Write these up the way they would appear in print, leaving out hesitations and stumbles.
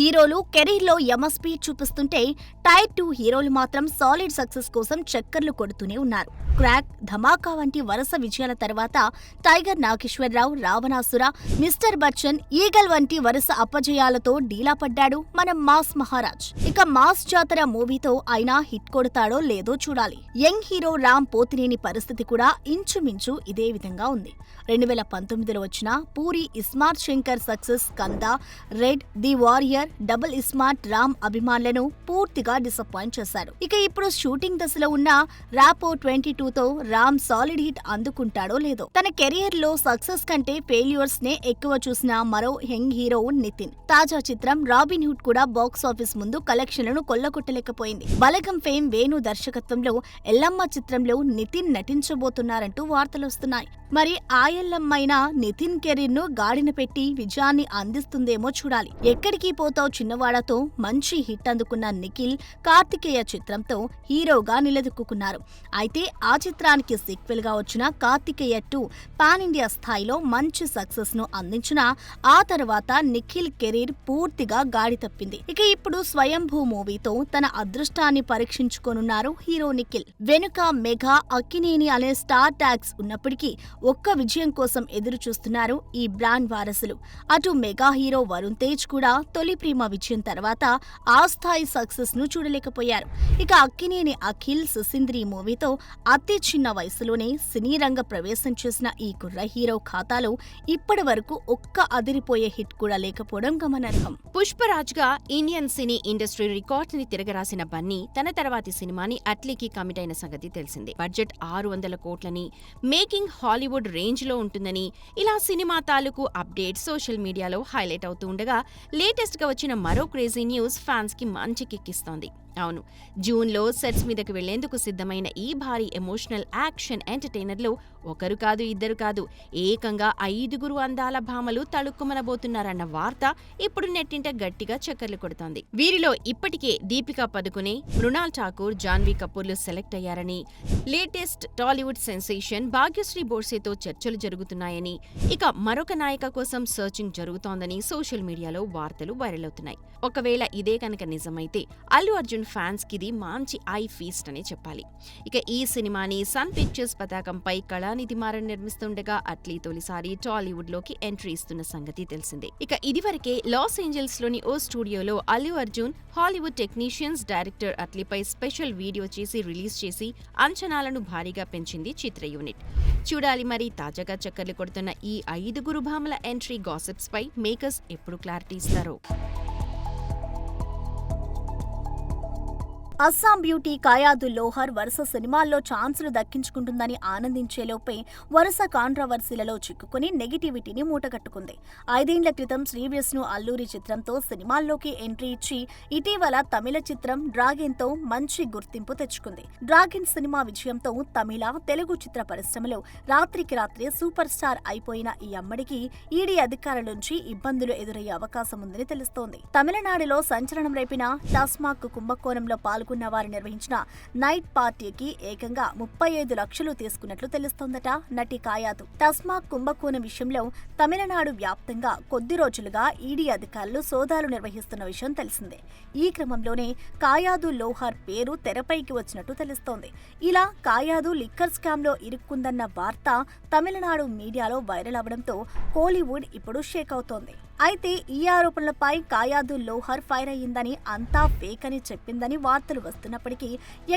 హీరోలు కెరీర్లో స్పీడ్ చూపిస్తుంటే టైర్ 2 హీరోలు మాత్రం సాలిడ్ సక్సెస్ కోసం చక్కర్లు కొడుతూనే ఉన్నారు. క్రాక్, ధమాకా వంటి వరుస విజయాల తర్వాత tiger Nageswara Rao, Ravanasura, mister Bachchan, eagle వంటి వరుస అపజయాలతో డీలా పడ్డాడు మన మాస్ మహారాజ్. ఇక మాస్ జాతర మూవీతో అయినా హిట్ కొడతాడో లేదో చూడాలి. యంగ్ హీరో రామ్ పోతినేని పరిస్థితి కూడా ఇంచుమించు ఇదే విధంగా ఉంది. 2019లో వచ్చిన పూరి ఇస్మార్ట్ శంకర్ సక్సెస్ కంద, Red, The Warrior, Double iSmart Ram అభిమానులను పూర్తిగా డిసప్పాయింట్ చేశారు. ఇక ఇప్పుడు షూటింగ్ దశలో ఉన్న రాపో 22తో రామ్ సాలిడ్ హిట్ అందుకుంటాడో లేదో. తన కెరియర్ లో సక్సెస్ కంటే ఫెయిల్యూర్స్ నే ఎక్కువ చూసిన మరో యంగ్ హీరో నితిన్. తాజా చిత్రం రాబిన్ హుడ్ కూడా బాక్స్ ఆఫీస్ ముందు కలెక్షన్లను కొల్లగొట్టలేకపోయింది. బలగం ఫేమ్ వేణు దర్శకత్వంలో ఎల్లమ్మ చిత్రంలో నితిన్ నటించబోతున్నారంటూ వార్తలొస్తున్నాయి. మరి ఆ ఎల్లమ్మైన నితిన్ కెరీర్ ను గాడిన పెట్టి విజయాన్ని అందిస్తుందేమో చూడాలి. ఎక్కడికి పోతావు చిన్నవాడతో మంచి హిట్ అందుకున్న నిఖిల్, కార్తికేయ చిత్రంతో హీరోగా నిలదొక్కున్నారు. అయితే ఆ చిత్రానికి సీక్వెల్ గా వచ్చిన కార్తికేయ 2 పాన్ ఇండియా స్థాయిలో మంచి సక్సెస్ ను అందించిన ఆ తర్వాత నిఖిల్ కెరీర్ పూర్తిగా గాడి తప్పింది. ఇక ఇప్పుడు స్వయంభూ మూవీతో తన అదృష్టాన్ని పరీక్షించుకోనున్నారు హీరో నిఖిల్. వెనుక మెగా, అక్కినేని అనే స్టార్ ట్యాగ్స్ ఉన్నప్పటికీ ఒక్క విజయం కోసం ఎదురు చూస్తున్నారు ఈ బ్రాండ్ వారసులు. అటు మెగా హీరో వరుణ్ తేజ్ కూడా తొలి ప్రేమ విజయం తర్వాత ఆ స్థాయి సక్సెస్ ను చూడలేకపోయారు. ఇక అక్కినేని అఖిల్ సుసింద్రి మూవీతో అతి చిన్న వయసులోనే సినీ రంగ ప్రవేశం చేసిన ఈ కుర్ర హీరో ఖాతాలో ఇప్పటి వరకు ఒక్క అదిరిపోయే హిట్ కూడా లేకపోవడం గమనార్హం. పుష్పరాజ్ గా ఇండియన్ సినీ ఇండస్ట్రీ రికార్డ్స్ ని తిరగరాసిన బన్నీ తన తర్వాతి సినిమాని అట్లీకి కమిట్ అయిన సంగతి తెలిసిందే. బడ్జెట్ 600 కోట్లని, మేకింగ్ హాలీవుడ్ రేంజ్ లో ఉంటుందని ఇలా సినిమా తాలూకు అప్డేట్ సోషల్ మీడియాలో హైలైట్ అవుతూ ఉండగా లేటెస్ట్ గా వచ్చిన మరో క్రేజీ న్యూస్ ఫ్యాన్స్ కి మంచి కిక్కిస్తోంది. అవును, జూన్లో సెట్స్ మీదకు వెళ్లేందుకు సిద్ధమైన ఈ భారీ ఎమోషనల్ యాక్షన్ ఎంటర్టైనర్లో ఒకరు కాదు, ఇద్దరు కాదు, ఏకంగా 5 అందాల భామలు తళుక్కుమనబోతున్నారన్న వార్త ఇప్పుడు నెట్టింట గట్టిగా చక్కర్లు కొడుతోంది. వీరిలో ఇప్పటికే దీపికా పదుకునే, మృణాల్ ఠాకూర్, జాన్వీ కపూర్లు సెలెక్ట్ అయ్యారని, లేటెస్ట్ టాలీవుడ్ సెన్సేషన్ భాగ్యశ్రీ బోర్సేతో చర్చలు జరుగుతున్నాయని, ఇక మరొక నాయిక కోసం సర్చింగ్ జరుగుతోందని సోషల్ మీడియాలో వార్తలు వైరల్ అవుతున్నాయి. ఒకవేళ ఇదే కనుక నిజమైతే అల్లు అర్జున్ ఫ్యాన్స్ కిది మంచి ఐ ఫీస్ట్ అనే చెప్పాలి. ఇక ఈ సినిమాని సన్ పిక్చర్స్ పతాకంపై కళానిధి మారన్ నిర్మిస్తుండగా అట్లీ తొలిసారి టాలీవుడ్ లోకి ఎంట్రీ ఇస్తున్న సంగతి తెలిసిందే. ఇక ఇదివరకే లాస్ ఏంజల్స్ లోని ఓ స్టూడియోలో Allu Arjun Hollywood technicians, director అట్లీపై స్పెషల్ వీడియో చేసి రిలీజ్ చేసి అంచనాలను భారీగా పెంచింది చిత్ర యూనిట్. చూడాలి మరి తాజాగా చక్కర్లు కొడుతున్న ఈ 5 భామల ఎంట్రీ గాసిప్స్ పై మేకర్స్ ఎప్పుడు క్లారిటీ ఇస్తారో. అస్సాం బ్యూటీ కాయాదు లోహర్ వరుస సినిమాల్లో ఛాన్సులు దక్కించుకుంటుందని ఆనందించేలోపే వరుస కాంట్రవర్సీలలో చిక్కుకుని నెగిటివిటీని మూటగట్టుకుంది. 5 ఏళ్ల క్రితం శ్రీవిష్ణు అల్లూరి చిత్రంతో సినిమాల్లోకి ఎంట్రీ ఇచ్చి ఇటీవల తమిళ చిత్రం డ్రాగన్తో మంచి గుర్తింపు తెచ్చుకుంది. డ్రాగన్ సినిమా విజయంతో తమిళ, తెలుగు చిత్ర పరిశ్రమలో రాత్రికి రాత్రే సూపర్ స్టార్ అయిపోయిన ఈ అమ్మడికి ఈడీ అధికారుల నుంచి ఇబ్బందులు ఎదురయ్యే అవకాశం ఉందని తెలుస్తోంది. తమిళనాడులో సంచలనం రేపిన టాస్మాక్ కుంభకోణంలో పాల్గొన్న వారు నిర్వహించిన నైట్ పార్టీకి ఏకంగా 35 లక్షలు తీసుకున్నట్లు తెలుస్తోందట నటి కాయాదు. టాస్మాక్ కుంభకోణం విషయంలో తమిళనాడు వ్యాప్తంగా కొద్ది రోజులుగా ఈడీ అధికారులు సోదాలు నిర్వహిస్తున్న విషయం తెలిసిందే. ఈ క్రమంలోనే కాయాదు లోహర్ పేరు తెరపైకి వచ్చినట్టు తెలుస్తోంది. ఇలా కాయాదు లిక్కర్ స్కామ్ లో ఇరుక్కుందన్న వార్త తమిళనాడు మీడియాలో వైరల్ అవడంతో కోలీవుడ్ ఇప్పుడు షేక్ అవుతోంది. అయితే ఈ ఆరోపణలపై కాయాదు లోహర్ ఫైర్ అయ్యిందని, అంతా ఫేక్ అని చెప్పిందని వార్తలు వస్తున్నప్పటికీ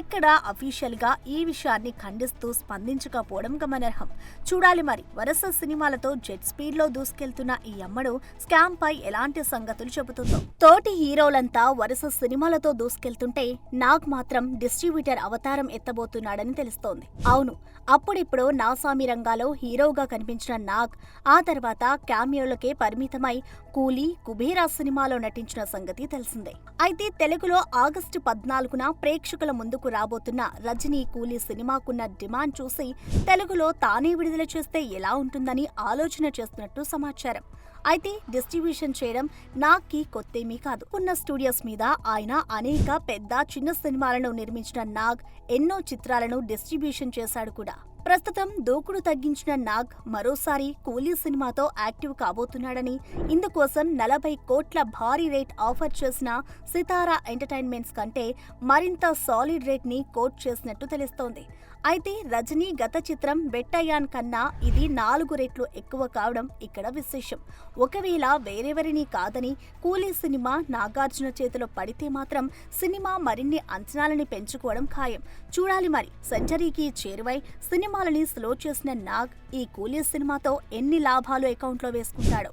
ఎక్కడా అఫీషియల్ గా ఈ విషయాన్ని ఖండిస్తూ స్పందించకపోవడం గమనార్హం. చూడాలి మరి వరుస సినిమాలతో జెట్ స్పీడ్ లో దూసుకెళ్తున్న ఈ అమ్మడు స్కామ్ పై ఎలాంటి సంగతులు చెబుతుందో. తోటి హీరోలంతా వరుస సినిమాలతో దూసుకెళ్తుంటే నాగ్ మాత్రం డిస్ట్రిబ్యూటర్ అవతారం ఎత్తబోతున్నాడని తెలుస్తోంది. అవును, అప్పుడిప్పుడు నాసామి రంగాలో హీరోగా కనిపించిన నాగ్ ఆ తర్వాత క్యామియోలకే పరిమితమై కూలీ, కుబేరా సినిమాలో నటించిన సంగతి తెలిసిందే. అయితే తెలుగులో ఆగస్టు 14న ప్రేక్షకుల ముందుకు రాబోతున్న రజనీ కూలీ సినిమాకున్న డిమాండ్ చూసి తెలుగులో తానే విడుదల చేస్తే ఎలా ఉంటుందని ఆలోచన చేస్తున్నట్టు సమాచారం. అయితే డిస్ట్రిబ్యూషన్ చేయడం నాగ్కి కొత్తేమీ కాదు. ఉన్న స్టూడియోస్ మీద ఆయన అనేక పెద్ద చిన్న సినిమాలను నిర్మించిన నాగ్ ఎన్నో చిత్రాలను డిస్ట్రిబ్యూషన్ చేశాడు కూడా. ప్రస్తుతం దూకుడు తగ్గించిన నాగ్ మరోసారి కూలీ సినిమాతో యాక్టివ్ కాబోతున్నాడని, ఇందుకోసం 40 కోట్ల భారీ రేట్ ఆఫర్ చేసిన సితారా ఎంటర్టైన్మెంట్స్ కంటే మరింత సాలిడ్ రేట్ ని కోట్ చేసినట్టు తెలుస్తోంది. అయితే రజనీ గత చిత్రం వెట్టయ్యాన్ కన్నా ఇది 4 రెట్లు ఎక్కువ కావడం ఇక్కడ విశేషం. ఒకవేళ వేరెవరిని కాదని కూలీ సినిమా నాగార్జున చేతిలో పడితే మాత్రం సినిమా మరిన్ని అంచనాలని పెంచుకోవడం ఖాయం. చూడాలి మరి. సెంచరీకి చేరువై సినిమాలని స్లో చేసిన నాగ్ ఈ కూలీ సినిమాతో ఎన్ని లాభాలు అకౌంట్లో వేసుకుంటాడో.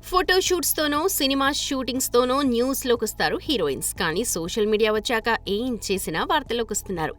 ఫోటోషూట్స్తోనో సినిమా షూటింగ్స్తోనో న్యూస్లోకి వస్తారు హీరోయిన్స్. కానీ సోషల్ మీడియా వచ్చాక ఏం చేసినా వార్తల్లోకి వస్తున్నారు.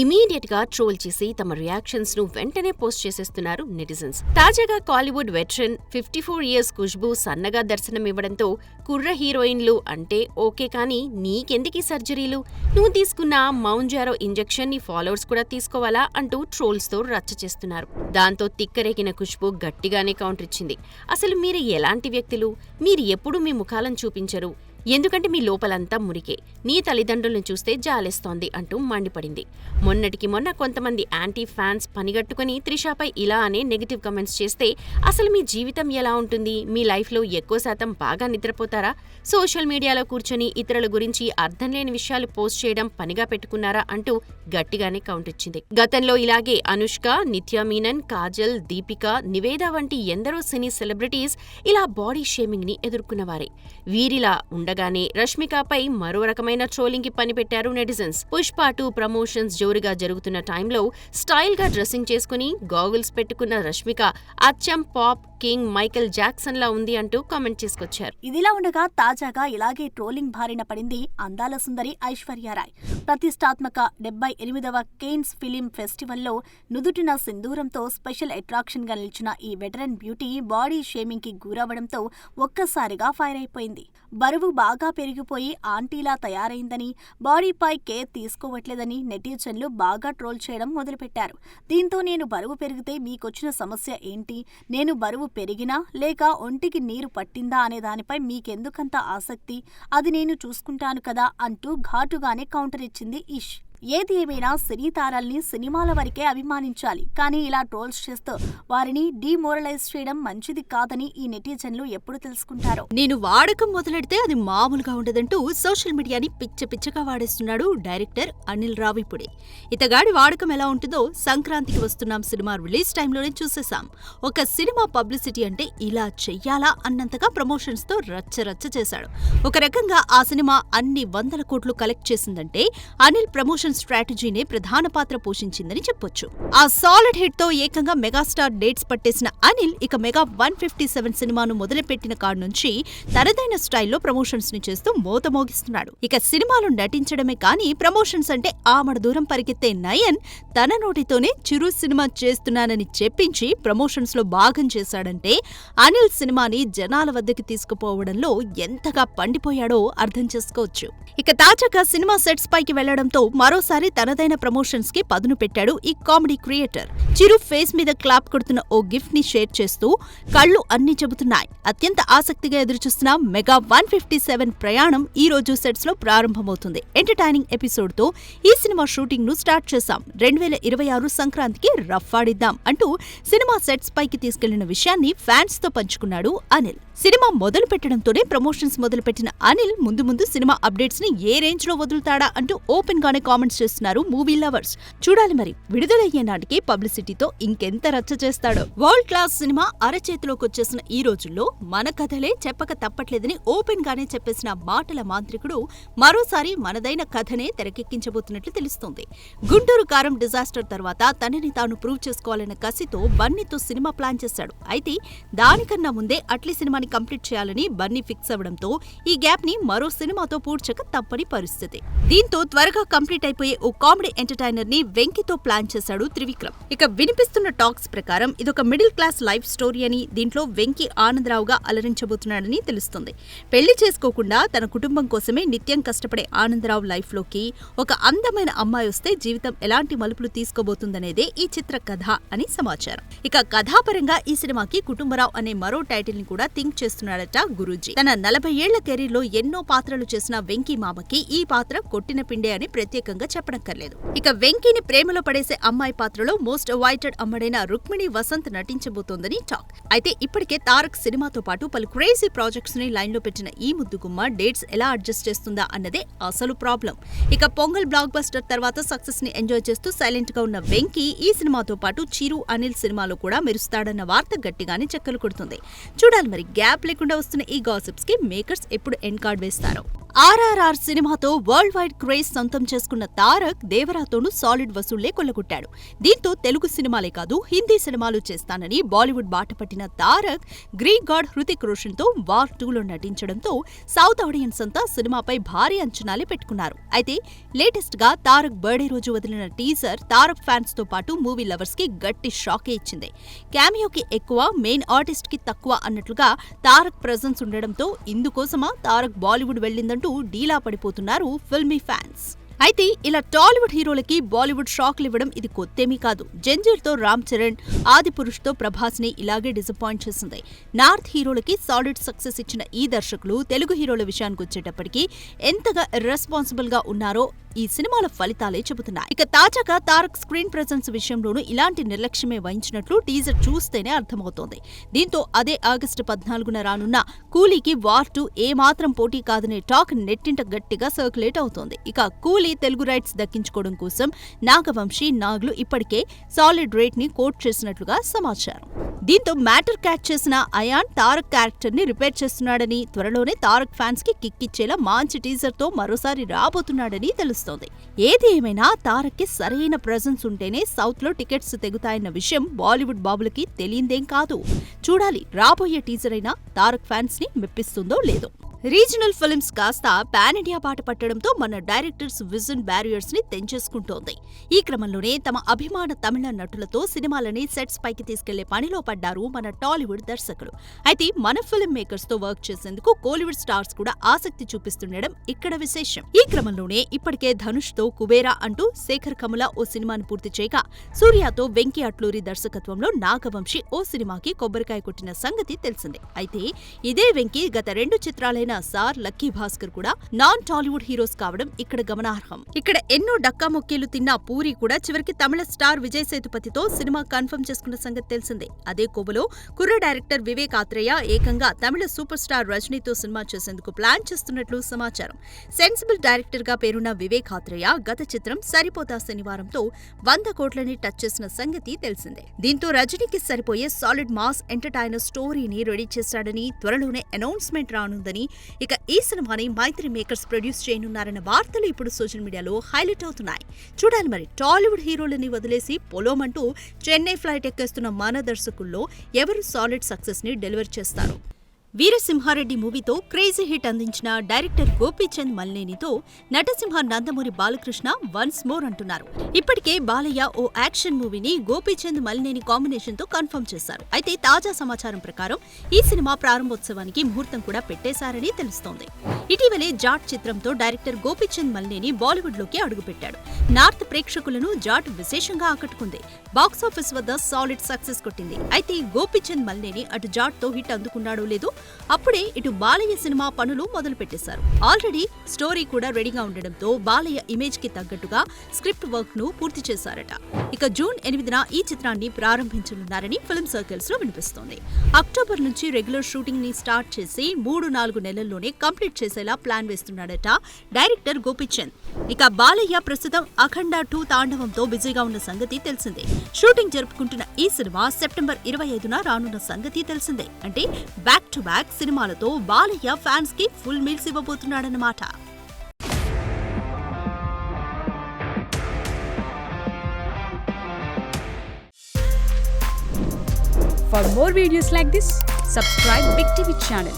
ఇమీడియట్గా ట్రోల్ చేసి తమ రియాక్షన్స్ ను వెంటనే పోస్ట్ చేసేస్తున్నారు నెటిజన్స్. తాజాగా కాలీవుడ్ వెటరన్ 54 ఇయర్స్ ఖుష్బూ సన్నగా దర్శనమివ్వడంతో కుర్ర హీరోయిన్లు అంటే ఓకే కానీ నీకెందుకీ సర్జరీలు, నువ్వు తీసుకున్న మౌంజారో ఇంజెక్షన్ నీ ఫాలోవర్స్ కూడా తీసుకోవాలా అంటూ ట్రోల్స్తో రచ్చ చేస్తున్నారు. దాంతో తిక్కరేగిన ఖుష్బూ గట్టిగానే కౌంటర్ ఇచ్చింది. అసలు మీరు ఎలాంటి వ్యక్తులు? మీరు ఎప్పుడూ మీ ముఖాలను చూపించరు, ఎందుకంటే మీ లోపలంతా మురికే, నీ తల్లిదండ్రులను చూస్తే జాలేస్తోంది అంటూ మండిపడింది. మొన్నటికి మొన్న కొంతమంది యాంటీ ఫ్యాన్స్ పనిగట్టుకుని త్రిషాపై ఇలా అనే నెగిటివ్ కమెంట్స్ చేస్తే అసలు మీ జీవితం ఎలా ఉంటుంది? మీ లైఫ్లో ఎక్కువ శాతం బాగా నిద్రపోతారా? సోషల్ మీడియాలో కూర్చొని ఇతరుల గురించి అర్థం లేని విషయాలు పోస్ట్ చేయడం పనిగా పెట్టుకున్నారా అంటూ గట్టిగానే కౌంటర్ ఇచ్చింది. గతంలో ఇలాగే అనుష్క, నిత్యా మీనన్, కాజల్, దీపిక, నివేద వంటి ఎందరో సినీ సెలబ్రిటీస్ ఇలా బాడీ షేమింగ్ ని ఎదుర్కొన్నవారే. వీరిలా ఉండగానే రష్మికపై మరో రకమైన ట్రోలింగ్ కి పనిపెట్టారు నెటిజన్స్. పుష్ప 2 ప్రమోషన్స్ జోరుగా జరుగుతున్న టైంలో స్టైల్ గా డ్రెస్సింగ్ చేసుకుని గాగుల్స్ పెట్టుకున్న రష్మిక అచ్చం పాప్ కింగ్ మైకేల్ జాక్సన్ లా ఉంది అంటూ కామెంట్ చేసుకొచ్చారు. ఇదిలా ఉండగా తాజాగా ఇలాగే ట్రోలింగ్ బారిన పడింది అందాల సుందరి ఐశ్వర్యారాయ్. ప్రతిష్టాత్మక 78వ కేన్స్ ఫిలిం ఫెస్టివల్లో నుదుటిన సింధూరంతో స్పెషల్ అట్రాక్షన్ గా నిలిచిన ఈ వెటరన్ బ్యూటీ బాడీ షేమింగ్ కి గురవడంతో ఒక్కసారిగా ఫైర్ అయిపోయింది. బరువు బాగా పెరిగిపోయి ఆంటీలా తయారైందని, బాడీపై కేర్ తీసుకోవట్లేదని నెటిజన్లు బాగా ట్రోల్ చేయడం మొదలుపెట్టారు. దీంతో నేను బరువు పెరిగితే మీకొచ్చిన సమస్య ఏంటి? నేను బరువు పెరిగినా లేక ఒంటికి నీరు పట్టిందా అనే దానిపై మీకెందుకంత ఆసక్తి? అది నేను చూసుకుంటాను కదా అంటూ ఘాటుగానే కౌంటర్ ఇచ్చింది ఇష్. ఏది ఏమైనా సినీ తారల్ని సినిమాల వరకే అభిమానించాలి, కానీ ఇలా ట్రోల్స్ చేస్తూ వారిని డీమోరలైజ్ చేయడం మంచిది కాదని ఈ నెటిజన్లు ఎప్పుడు తెలుసుకుంటారో. నేను వాడకం మొదలెడితే అది మామూలుగా ఉండదంటూ సోషల్ మీడియాని పిచ్చగా వాడేస్తున్నాడు డైరెక్టర్ అనిల్ రావిపూడి. ఇతగాడి వాడకం ఎలా ఉంటుందో సంక్రాంతికి వస్తున్నాం సినిమా రిలీజ్ టైంలోనే చూసేశాం. ఒక సినిమా పబ్లిసిటీ అంటే ఇలా చెయ్యాలా అన్నంతగా ప్రమోషన్స్ తో రచ్చ చేశాడు. ఒక రకంగా ఆ సినిమా అన్ని 100 కోట్లు కలెక్ట్ చేసిందంటే అనిల్ ప్రమోషన్ స్ట్రాటజీనే ప్రధాన పాత్ర పోషించిందని చెప్పొచ్చు. ఆ సాలిడ్ హిట్ తో ఏకంగా మెగాస్టార్ డేట్స్ పట్టేసిన అనిల్ ఇక మెగా 157 సినిమాను మొదలుపెట్టిన కాడ నుంచి తనదైన స్టైల్లో ప్రమోషన్స్ ని చేస్తూ మోతమోగిస్తున్నాడు. ఇక సినిమాలో నటించడమే కానీ ప్రమోషన్స్ అంటే ఆమడ దూరం పరిగెత్తే నయన్ తన నోటితోనే చిరు సినిమా చేస్తున్నానని చెప్పించి ప్రమోషన్స్ లో భాగం చేశాడంటే అనిల్ సినిమాని జనాల వద్దకి తీసుకుపోవడంలో ఎంతగా పండిపోయాడో అర్థం చేసుకోవచ్చు. ఇక తాజాగా సినిమా సెట్స్ పైకి వెళ్లడంతో మరోసారి తనదైన ప్రమోషన్స్ కి పదును పెట్టాడు ఈ కామెడీ క్రియేటర్. చిరు ఫేస్ మీద క్లాప్ కొడుతున్న ఓ గిఫ్ట్ ని షేర్ చేస్తూ కళ్ళు అన్ని చెబుతున్నాయి. అత్యంత ఆసక్తిగా ఎదురుచూస్తున్న మెగా 157 ప్రయాణం ఈ రోజు సెట్స్ లో ప్రారంభమవుతుంది. ఎంటర్టైనింగ్ ఎపిసోడ్ తో ఈ సినిమా షూటింగ్ ను స్టార్ట్ చేశాం. 2026 సంక్రాంతికి రఫ్ ఆడిద్దాం అంటూ సినిమా సెట్స్ పైకి తీసుకెళ్లిన విషయాన్ని ఫ్యాన్స్ తో పంచుకున్నాడు అనిల్. సినిమా మొదలు పెట్టడంతోనే ప్రమోషన్స్ మొదలుపెట్టిన అనిల్ ముందు సినిమా అప్డేట్స్ ని ఏ రేంజ్ లో వదులుతాడా అంటూ ఓపెన్ గానే కామెంట్స్ చేస్తున్నారు మూవీ లవర్స్. చూడాలి మరి విడుదలయ్యే నాటికి పబ్లిసిటీతో ఇంకెంత రచ్చ చేస్తాడో. వరల్డ్ క్లాస్ సినిమా అరచేతిలోకి వచ్చేసిన ఈ రోజుల్లో మన కథలే చెప్పక తప్పట్లేదని ఓపెన్ గానే చెప్పేసిన మాటల మాంత్రికుడు మరోసారి మనదైన కథనే తెరకెక్కించబోతున్నట్లు తెలుస్తోంది. గుంటూరు కారం డిజాస్టర్ తర్వాత తనని తాను ప్రూవ్ చేసుకోవాలన్న కసితో బన్నీతో సినిమా ప్లాన్ చేశాడు. అయితే దానికన్నా ముందే అట్లీ సినిమాని కంప్లీట్ చేయాలని బన్నీ ఫిక్స్ అవ్వడంతో ఈ గ్యాప్ ని మరో సినిమాతో పూడ్చక తప్పని పరిస్థితి. దీంతో త్వరగా కంప్లీట్ అయిపోయి సరిపోయే ఓ కామెడీ ఎంటర్టైనర్ ని వెంకీతో ప్లాన్ చేశాడు త్రివిక్రమ్. ఇక వినిపిస్తున్న టాక్స్ ప్రకారం ఇదొక మిడిల్ క్లాస్ లైఫ్ స్టోరీ అని, దీంట్లో వెంకీ ఆనందరావుగా అలరించబోతున్నాడని తెలుస్తుంది. పెళ్లి చేసుకోకుండా తన కుటుంబం కోసమే నిత్యం కష్టపడే ఆనందరావు లైఫ్ లోకి ఒక అందమైన అమ్మాయి వస్తే జీవితం ఎలాంటి మలుపులు తీసుకోబోతుందనేదే ఈ చిత్ర కథ అని సమాచారం. ఇక కథాపరంగా ఈ సినిమాకి కుటుంబరావు అనే మరో టైటిల్ ని కూడా థింక్ చేస్తున్నాడట గురూజీ. తన 40 ఏళ్ల కెరీర్ లో ఎన్నో పాత్రలు చేసిన వెంకీ మామకి ఈ పాత్ర కొట్టిన పిండే అని ప్రత్యేకంగా చెప్పనక్కర్లేదు. ఇక వెంకీని ప్రేమలో పడేసే అమ్మాయి పాత్రలో మోస్ట్ అవాయిడెడ్ అమ్మడైన రుక్మిణి వసంత్ నటించబోతోందని టాక్. అయితే ఇప్పటికే తారక్ సినిమాతో పాటు పలు క్రేజీ ప్రాజెక్ట్స్ ని లైన్ లో పెట్టిన ఈ ముద్దుగుమ్మ డేట్స్ ఎలా అడ్జస్ట్ చేస్తుందా అన్నదే అసలు ప్రాబ్లం. ఇక పొంగల్ బ్లాక్ బస్టర్ తర్వాత సక్సెస్ ని ఎంజాయ్ చేస్తూ సైలెంట్ గా ఉన్న వెంకీ ఈ సినిమాతో పాటు చిరు అనిల్ సినిమాలో కూడా మెరుస్తాడన్న వార్త గట్టిగానే చెక్కలు కొడుతుంది. చూడాలి మరి గ్యాప్ లేకుండా వస్తున్న ఈ గాసిప్స్ కి మేకర్స్ ఎప్పుడు ఎండ్ కార్డ్ వేస్తారో. RRR సినిమాతో వరల్డ్ వైడ్ క్రేజ్ సొంతం చేసుకున్న తారక్ దేవరాతోనూ సాలిడ్ వసూళ్లే కొల్లగొట్టాడు. దీంతో తెలుగు సినిమాలే కాదు హిందీ సినిమాలు చేస్తానని బాలీవుడ్ బాట పట్టిన తారక్ గ్రీక్ గాడ్ హృతిక్ రోషన్ తో వార్ 2లో నటించడంతో సౌత్ ఆడియన్స్ అంతా సినిమాపై భారీ అంచనాలే పెట్టుకున్నారు. అయితే లేటెస్ట్ గా తారక్ బర్త్డే రోజు వదిలిన టీజర్ తారక్ ఫ్యాన్స్ తో పాటు మూవీ లవర్స్ కి గట్టి షాకే ఇచ్చింది. క్యామియోకి ఎక్కువ, మెయిన్ ఆర్టిస్ట్ కి తక్కువ అన్నట్లుగా తారక్ ప్రెజెన్స్ ఉండడంతో ఇందుకోసమా తారక్ బాలీవుడ్ వెళ్లిందంటూ డీలా పడిపోతున్నారు ఫిల్మీ ఫ్యాన్స్. అయితే ఇలా టాలీవుడ్ హీరోలకి బాలీవుడ్ షాక్లు ఇవ్వడం ఇది కొత్తేమీ కాదు. జంజీర్తో రామ్ చరణ్, ఆదిపురుష్తో ప్రభాస్ ని ఇలాగే డిసప్పాయింట్ చేసింది. నార్త్ హీరోలకి సాలిడ్ సక్సెస్ ఇచ్చిన ఈ దర్శకులు తెలుగు హీరోల విషయానికి వచ్చేటప్పటికి ఎంతగా ఇర్రెస్పాన్సిబుల్ గా ఉన్నారో ఈ సినిమాల ఫలితాలే చెబుతున్నాయి. ఇక తాజాగా తారక్ స్క్రీన్ ప్రెజెన్స్ విషయంలోనూ ఇలాంటి నిర్లక్ష్యమే వహించినట్లు టీజర్ చూస్తేనే అర్థమవుతోంది. దీంతో అదే ఆగస్టు 14న రానున్న కూలీకి వార్ 2 ఏమాత్రం పోటీ కాదనే టాక్ నెట్టింట గట్టిగా సర్క్యులేట్ అవుతోంది. ఇక కూలీ తెలుగు రైట్స్ దక్కించుకోవడం కోసం నాగవంశీ, నాగ్లు ఇప్పటికే సాలిడ్ రేట్ ని కోట్ చేసినట్లుగా సమాచారం. దీంతో మ్యాటర్ క్యాచ్ చేసిన అయాన్ తారక్ క్యారెక్టర్ ని రిపేర్ చేస్తున్నాడని, త్వరలోనే తారక్ ఫ్యాన్స్ కి కిక్కిచ్చేలా మంచి టీజర్ తో మరోసారి రాబోతున్నాడని తెలుస్తోంది. ఏది ఏమైనా తారక్ కి సరైన ప్రెజెన్స్ ఉంటేనే సౌత్ లో టికెట్స్ తెగుతాయన్న విషయం బాలీవుడ్ బాబులకి తెలియందేం కాదు. చూడాలి రాబోయే టీజర్ అయినా తారక్ ఫ్యాన్స్ ని మెప్పిస్తుందో లేదో. రీజనల్ ఫిల్మ్స్ కాస్త పాన్ ఇండియా బాట పట్టడంతో మన డైరెక్టర్స్ విజన్ బ్యారియర్స్ ని తెంచేసుకుంటోంది. ఈ క్రమంలోనే తమ అభిమాన తమిళ నటులతో సినిమాలని సెట్స్ పైకి తీసుకెళ్లే పనిలో పడ్డారు మన టాలీవుడ్ దర్శకులు. అయితే మన ఫిల్మ్ మేకర్స్ తో వర్క్ చేసేందుకు కోలీవుడ్ స్టార్స్ కూడా ఆసక్తి చూపిస్తుండడం ఇక్కడ విశేషం. ఈ క్రమంలోనే ఇప్పటికే ధనుష్ తో కుబేరా అంటూ శేఖర్ కమల ఓ సినిమాను పూర్తి చేయగా, సూర్యతో వెంకీ అట్లూరి దర్శకత్వంలో నాగవంశీ ఓ సినిమాకి కొబ్బరికాయ కొట్టిన సంగతి తెలిసిందే. అయితే ఇదే వెంకీ గత 2 చిత్రాలైన సార్, లక్కీ భాస్కర్ కూడా నాన్ టాలీవుడ్ హీరోస్ కావడం ఇక్కడ గమనార్హం. ఇక్కడ ఎన్నో డక్కాముక్కీలు తిన్న పూరి కూడా చివరికి తమిళ స్టార్ విజయ్ సేతుపతితో సినిమా కన్ఫర్మ్ చేసుకున్న సంగతి తెలిసిందే. అదే కోబలో కుర్ర డైరెక్టర్ వివేక్ ఆత్రేయ ఏకంగా తమిళ సూపర్ స్టార్ రజనీతో సినిమా చేసేందుకు ప్లాన్ చేస్తున్నట్లు సమాచారం. సెన్సిబుల్ డైరెక్టర్ గా పేరున్న వివేక్ ఆత్రేయ గత చిత్రం సరిపోతా శనివారంతో 100 కోట్లని టచ్ చేసిన సంగతి తెలిసిందే. దీంతో రజనీకి సరిపోయే సాలిడ్ మాస్ ఎంటర్టైనర్ స్టోరీని రెడీ చేశాడని, త్వరలోనే అనౌన్స్మెంట్ రానుందని, ఇక ఈ సినిమాని మైత్రి మేకర్స్ ప్రొడ్యూస్ చేయనున్నారన్న వార్తలు ఇప్పుడు సోషల్ మీడియాలో హైలైట్ అవుతున్నాయి. చూడాలి మరి టాలీవుడ్ హీరోలని వదిలేసి పొలోమంటూ చెన్నై ఫ్లైట్ ఎక్కేస్తున్న మన దర్శకుల్లో ఎవరు సాలిడ్ సక్సెస్ ని డెలివర్ చేస్తారు. వీరసింహారెడ్డి మూవీతో క్రేజీ హిట్ అందించిన director Gopichand Malineni Natasimha Nandamuri Balakrishna once more అంటున్నారు. ఇప్పటికే బాలయ్య ఓ యాక్షన్ మూవీని గోపీచంద్ మల్లేని కాంబినేషన్ తో కన్ఫర్మ్ చేశారు. అయితే తాజా సమాచారం ప్రకారం ఈ సినిమా ప్రారంభోత్సవానికి ముహూర్తం కూడా పెట్టేశారని తెలుస్తోంది. ఇటీవలే జాట్ చిత్రంతో డైరెక్టర్ గోపీచంద్ మల్లేని బాలీవుడ్ లోకి అడుగుపెట్టాడు. నార్త్ ప్రేక్షకులను జాట్ విశేషంగా ఆకట్టుకుంది. బాక్సాఫీస్ వద్ద సాలిడ్ సక్సెస్ కొట్టింది. అయితే గోపీచంద్ మల్లేని అటు జాట్ తో హిట్ అందుకున్నాడో లేదో అప్పుడే ఇటు బాలయ్య సినిమా పనులు మొదలు పెట్టేశారు. ఆల్రెడీ స్టోరీ కూడా రెడీగా ఉండడంతో బాలయ్య ఇమేజ్ కి తగ్గట్టుగా స్క్రిప్ట్ వర్క్ ను పూర్తి చేశారట. ఇక జూన్ 8న ఈ చిత్రాన్ని ప్రారంభించనున్నారని ఫిల్మ్ సర్కిల్స్ లో వినిపిస్తోంది. అక్టోబర్ నుంచి రెగ్యులర్ షూటింగ్ ని స్టార్ట్ చేసి 3-4 నెలల్లోనే కంప్లీట్ చేసేలా ప్లాన్ వేస్తున్నాడట డైరెక్టర్ గోపీచంద్. ఇక బాలయ్య ప్రస్తుతం అఖండ 2 తాండవంతో బిజీగా ఉన్న సంగతి తెలిసిందే. షూటింగ్ జరుపుకుంటున్న ఈ సినిమా సెప్టెంబర్ 25న రానున్న సంగతి తెలిసిందే. అంటే బ్యాక్ టు బ్యాక్ సినిమాలతో బాలయ్య ఫ్యాన్స్ కి ఫుల్ మీల్స్ ఇవ్వబోతున్నాడన్నమాట. For more videos like this, subscribe Big TV channel.